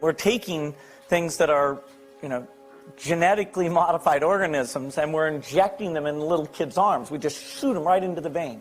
We're taking things that are, genetically modified organisms, and we're injecting them in little kids' arms. We just shoot them right into the vein.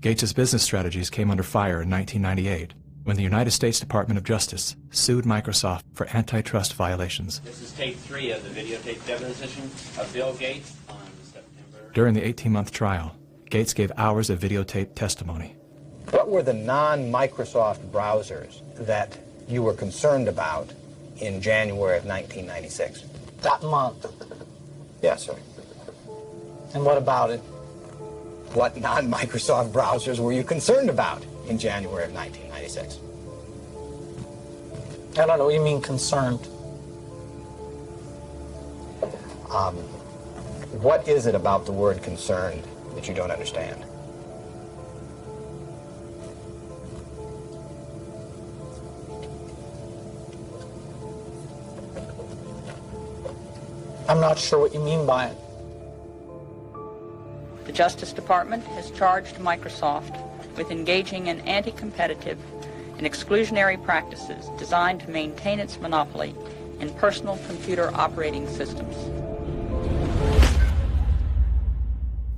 Gates' business strategies came under fire in 1998 when the United States Department of Justice sued Microsoft for antitrust violations. This is tape 3 of the videotape deposition of Bill Gates on September. During the 18-month trial, Gates gave hours of videotaped testimony. What were the non-Microsoft browsers that you were concerned about in January of 1996? That month. Yes, sir. And what about it? What non-Microsoft browsers were you concerned about in January of 1996? I don't know what you mean concerned. What is it about the word concerned that you don't understand? I'm not sure what you mean by it. The Justice Department has charged Microsoft with engaging in anti-competitive and exclusionary practices designed to maintain its monopoly in personal computer operating systems.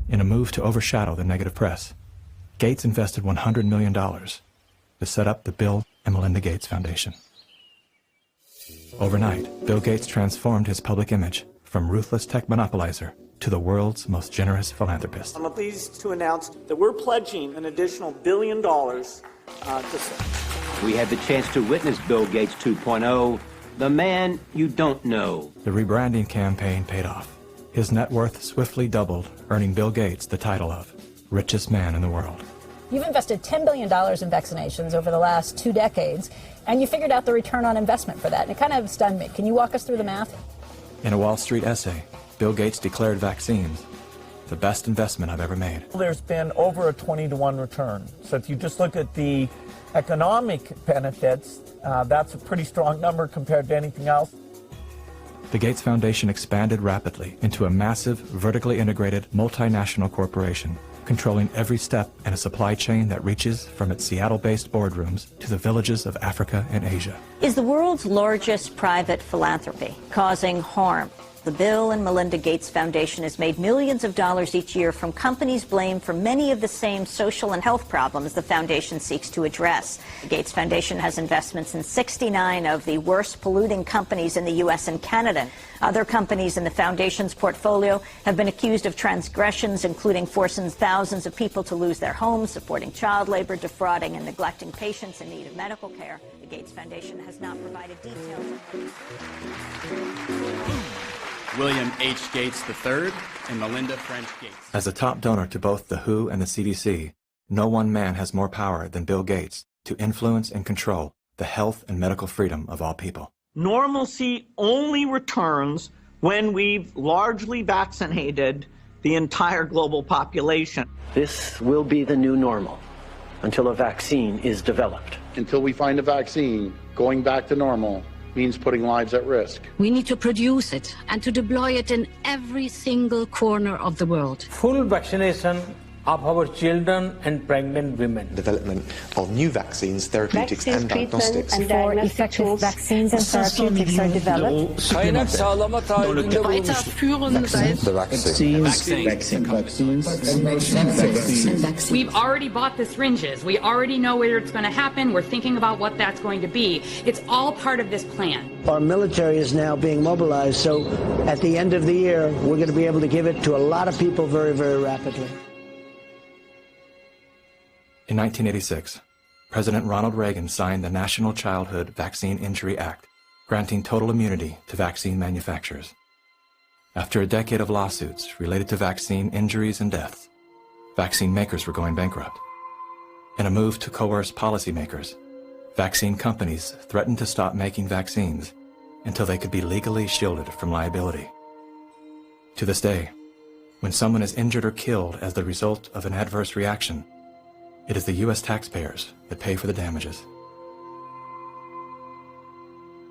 In a move to overshadow the negative press, Gates invested $100 million to set up the Bill and Melinda Gates Foundation. Overnight, Bill Gates transformed his public image from ruthless tech monopolizer to the world's most generous philanthropist. I'm pleased to announce that we're pledging an additional $1 billion to We had the chance to witness Bill Gates 2.0, the man you don't know. The rebranding campaign paid off. His net worth swiftly doubled, earning Bill Gates the title of richest man in the world. You've invested $10 billion in vaccinations over the last 2 decades, and you figured out the return on investment for that. And it kind of stunned me. Can you walk us through the math? In a Wall Street essay, Bill Gates declared vaccines the best investment I've ever made. There's been over a 20-to-1 return. So if you just look at the economic benefits, that's a pretty strong number compared to anything else. The Gates Foundation expanded rapidly into a massive, vertically integrated, multinational corporation, controlling every step in a supply chain that reaches from its Seattle-based boardrooms to the villages of Africa and Asia. Is the world's largest private philanthropy causing harm? The Bill and Melinda Gates Foundation has made millions of dollars each year from companies blamed for many of the same social and health problems the foundation seeks to address. The Gates Foundation has investments in 69 of the worst polluting companies in the U.S. and Canada. Other companies in the foundation's portfolio have been accused of transgressions, including forcing thousands of people to lose their homes, supporting child labor, defrauding and neglecting patients in need of medical care. The Gates Foundation has not provided details. William H. Gates III and Melinda French Gates. As a top donor to both the WHO and the CDC, no one man has more power than Bill Gates to influence and control the health and medical freedom of all people. Normalcy only returns when we've largely vaccinated the entire global population. This will be the new normal until a vaccine is developed. Until we find a vaccine, going back to normal means putting lives at risk. We need to produce it and to deploy it in every single corner of the world. Full vaccination of our children and pregnant women. Development of new vaccines, therapeutics and diagnostics. Before effective vaccines and therapeutics are developed. We've already bought the syringes. We already know where it's going to happen. We're thinking about what that's going to be. It's all part of this plan. Our military is now being mobilized, so at the end of the year, we're going to be able to give it to a lot of people very, very rapidly. In 1986, President Ronald Reagan signed the National Childhood Vaccine Injury Act, granting total immunity to vaccine manufacturers. After a decade of lawsuits related to vaccine injuries and deaths, vaccine makers were going bankrupt. In a move to coerce policymakers, vaccine companies threatened to stop making vaccines until they could be legally shielded from liability. To this day, when someone is injured or killed as the result of an adverse reaction, it is the U.S. taxpayers that pay for the damages.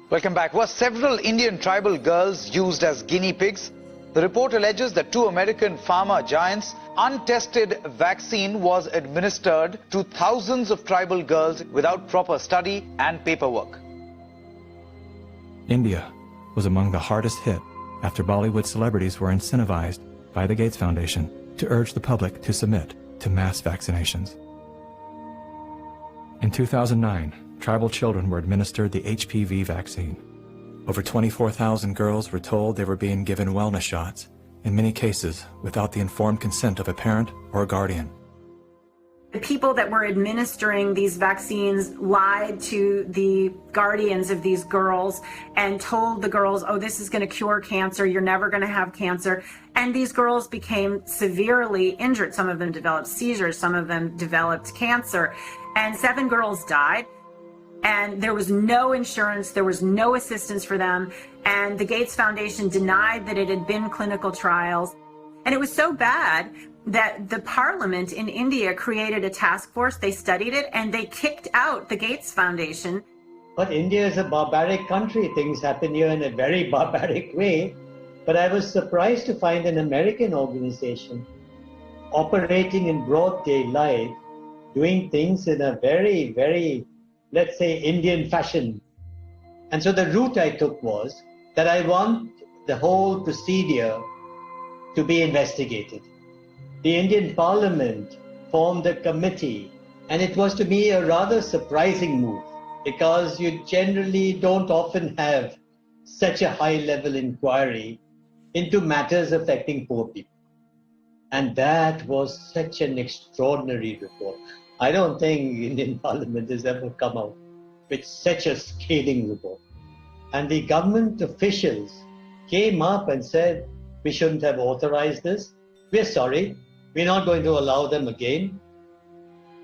Welcome back. Were several Indian tribal girls used as guinea pigs? The report alleges that two American pharma giants' untested vaccine was administered to thousands of tribal girls without proper study and paperwork. India was among the hardest hit after Bollywood celebrities were incentivized by the Gates Foundation to urge the public to submit to mass vaccinations. In 2009, tribal children were administered the HPV vaccine. Over 24,000 girls were told they were being given wellness shots, in many cases without the informed consent of a parent or a guardian. The people that were administering these vaccines lied to the guardians of these girls and told the girls, oh, this is going to cure cancer, you're never going to have cancer. And these girls became severely injured. Some of them developed seizures, some of them developed cancer, and 7 girls died. And there was no insurance, there was no assistance for them, and the Gates Foundation denied that it had been clinical trials. And it was so bad that the parliament in India created a task force, they studied it, and they kicked out the Gates Foundation. But India is a barbaric country. Things happen here in a very barbaric way. But I was surprised to find an American organization operating in broad daylight, doing things in a very, very, let's say, Indian fashion. And so the route I took was that I want the whole procedure to be investigated. The Indian Parliament formed a committee, and it was to me a rather surprising move because you generally don't often have such a high-level inquiry into matters affecting poor people. And that was such an extraordinary report. I don't think Indian Parliament has ever come out with such a scathing report. And the government officials came up and said, we shouldn't have authorized this. We're sorry. We're not going to allow them again.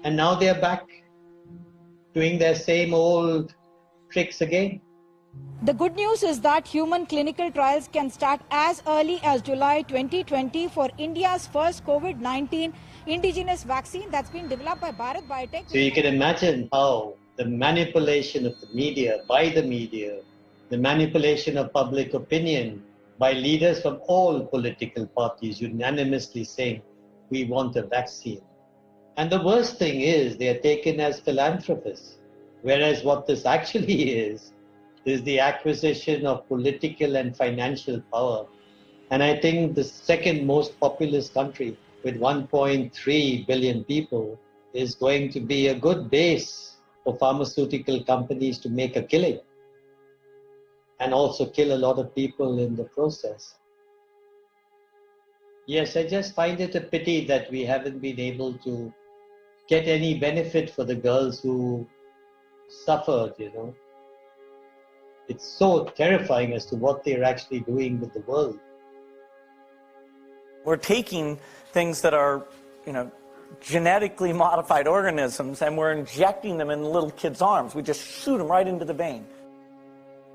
And now they're back doing their same old tricks again. The good news is that human clinical trials can start as early as July 2020 for India's first COVID-19 indigenous vaccine that's been developed by Bharat Biotech. So you can imagine how the manipulation of the media, by the media, the manipulation of public opinion by leaders from all political parties unanimously saying, we want a vaccine. And the worst thing is they are taken as philanthropists, whereas what this actually is the acquisition of political and financial power. And I think the second most populous country with 1.3 billion people is going to be a good base for pharmaceutical companies to make a killing and also kill a lot of people in the process. Yes, I just find it a pity that we haven't been able to get any benefit for the girls who suffered, you know. It's so terrifying as to what they're actually doing with the world. We're taking things that are, genetically modified organisms, and we're injecting them in little kids' arms. We just shoot them right into the vein.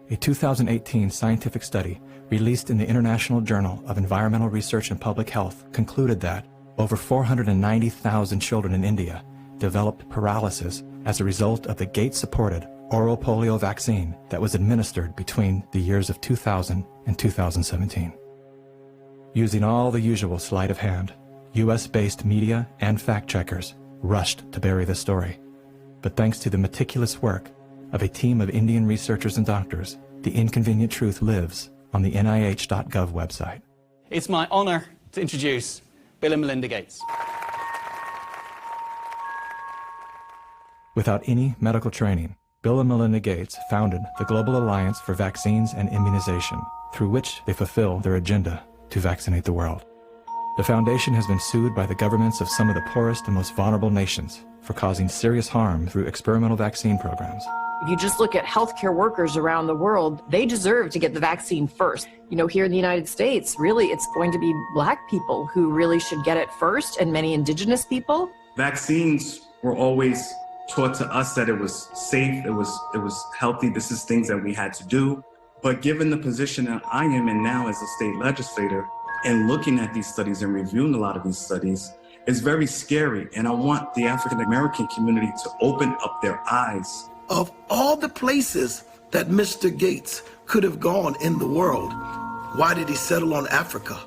A 2018 scientific study released in the International Journal of Environmental Research and Public Health concluded that over 490,000 children in India developed paralysis as a result of the Gates-supported oral polio vaccine that was administered between the years of 2000 and 2017. Using all the usual sleight of hand, US-based media and fact-checkers rushed to bury the story. But thanks to the meticulous work of a team of Indian researchers and doctors, the inconvenient truth lives on the NIH.gov website. It's my honor to introduce Bill and Melinda Gates. Without any medical training, Bill and Melinda Gates founded the Global Alliance for Vaccines and Immunization, through which they fulfill their agenda to vaccinate the world. The foundation has been sued by the governments of some of the poorest and most vulnerable nations for causing serious harm through experimental vaccine programs. If you just look at healthcare workers around the world, they deserve to get the vaccine first. Here in the United States, really, it's going to be Black people who really should get it first, and many indigenous people. Vaccines were always taught to us that it was safe, it was healthy, this is things that we had to do. But given the position that I am in now as a state legislator, and looking at these studies and reviewing a lot of these studies, it's very scary. And I want the African American community to open up their eyes. Of all the places that Mr. Gates could have gone in the world, Why did he settle on Africa?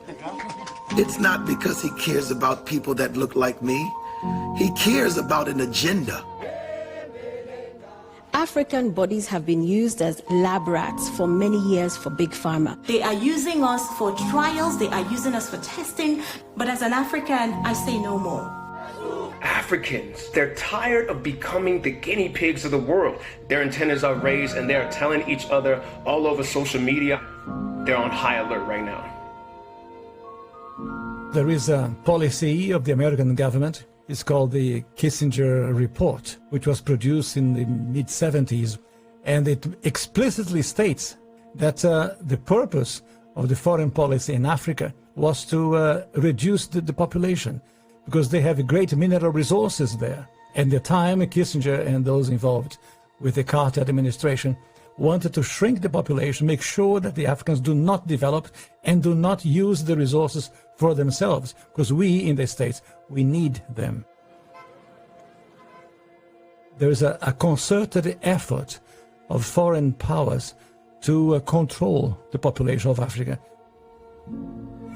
It's not because he cares about people that look like me. He cares about an agenda. African bodies have been used as lab rats for many years for Big Pharma. They are using us for trials, they are using us for testing, but as an African, I say no more. Africans, they're tired of becoming the guinea pigs of the world. Their antennas are raised and they're telling each other all over social media. They're on high alert right now. There is a policy of the American government. It's called the Kissinger Report, which was produced in the mid-70s. And it explicitly states that the purpose of the foreign policy in Africa was to reduce the population, because they have great mineral resources there. At the time, Kissinger and those involved with the Carter administration wanted to shrink the population, make sure that the Africans do not develop and do not use the resources for themselves, because we in the States, we need them. There is a concerted effort of foreign powers to control the population of Africa.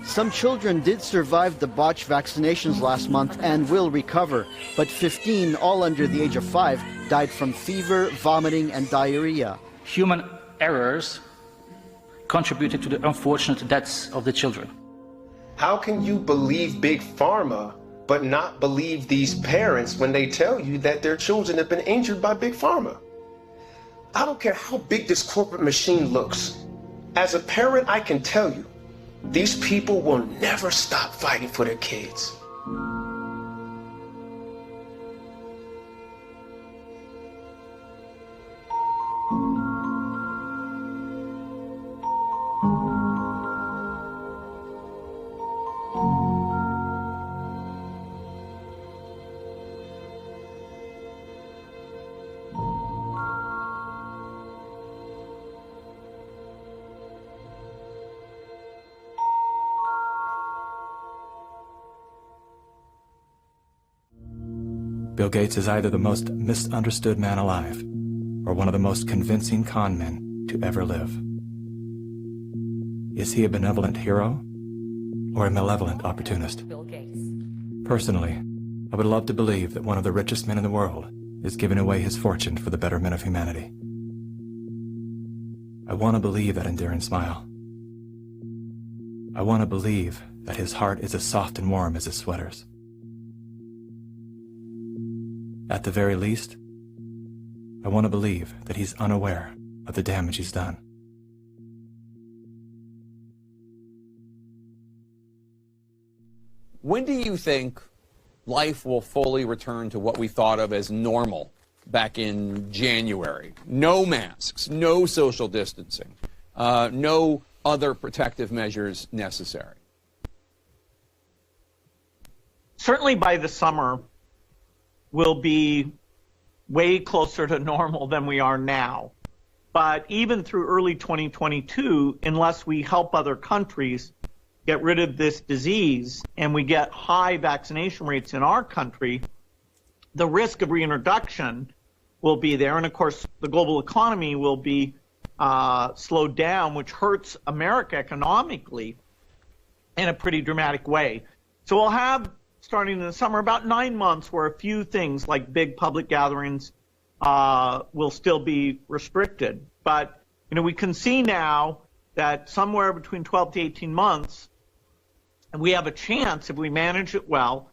Some children did survive the botched vaccinations last month and will recover, but 15, all under the age of 5, died from fever, vomiting, and diarrhea. Human errors contributed to the unfortunate deaths of the children. How can you believe Big Pharma but not believe these parents when they tell you that their children have been injured by Big Pharma? I don't care how big this corporate machine looks. As a parent, I can tell you, these people will never stop fighting for their kids. Bill Gates is either the most misunderstood man alive or one of the most convincing con men to ever live. Is he a benevolent hero or a malevolent opportunist? Bill Gates. Personally, I would love to believe that one of the richest men in the world is giving away his fortune for the betterment of humanity. I want to believe that endearing smile. I want to believe that his heart is as soft and warm as his sweaters. At the very least, I want to believe that he's unaware of the damage he's done. When do you think life will fully return to what we thought of as normal back in January? No masks, no social distancing, no other protective measures necessary. Certainly by the summer, we'll be way closer to normal than we are now. But even through early 2022, unless we help other countries get rid of this disease and we get high vaccination rates in our country, the risk of reintroduction will be there. And of course, the global economy will be slowed down, which hurts America economically in a pretty dramatic way. So we'll have, starting in the summer, about 9 months where a few things like big public gatherings will still be restricted. But we can see now that somewhere between 12 to 18 months, we have a chance, if we manage it well,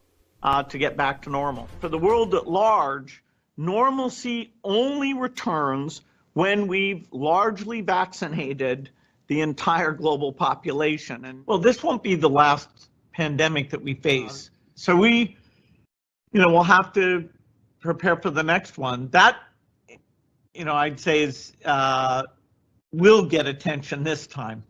to get back to normal. For the world at large, normalcy only returns when we've largely vaccinated the entire global population. And well, this won't be the last pandemic that we face. So we'll have to prepare for the next one. That, I'd say is will get attention this time.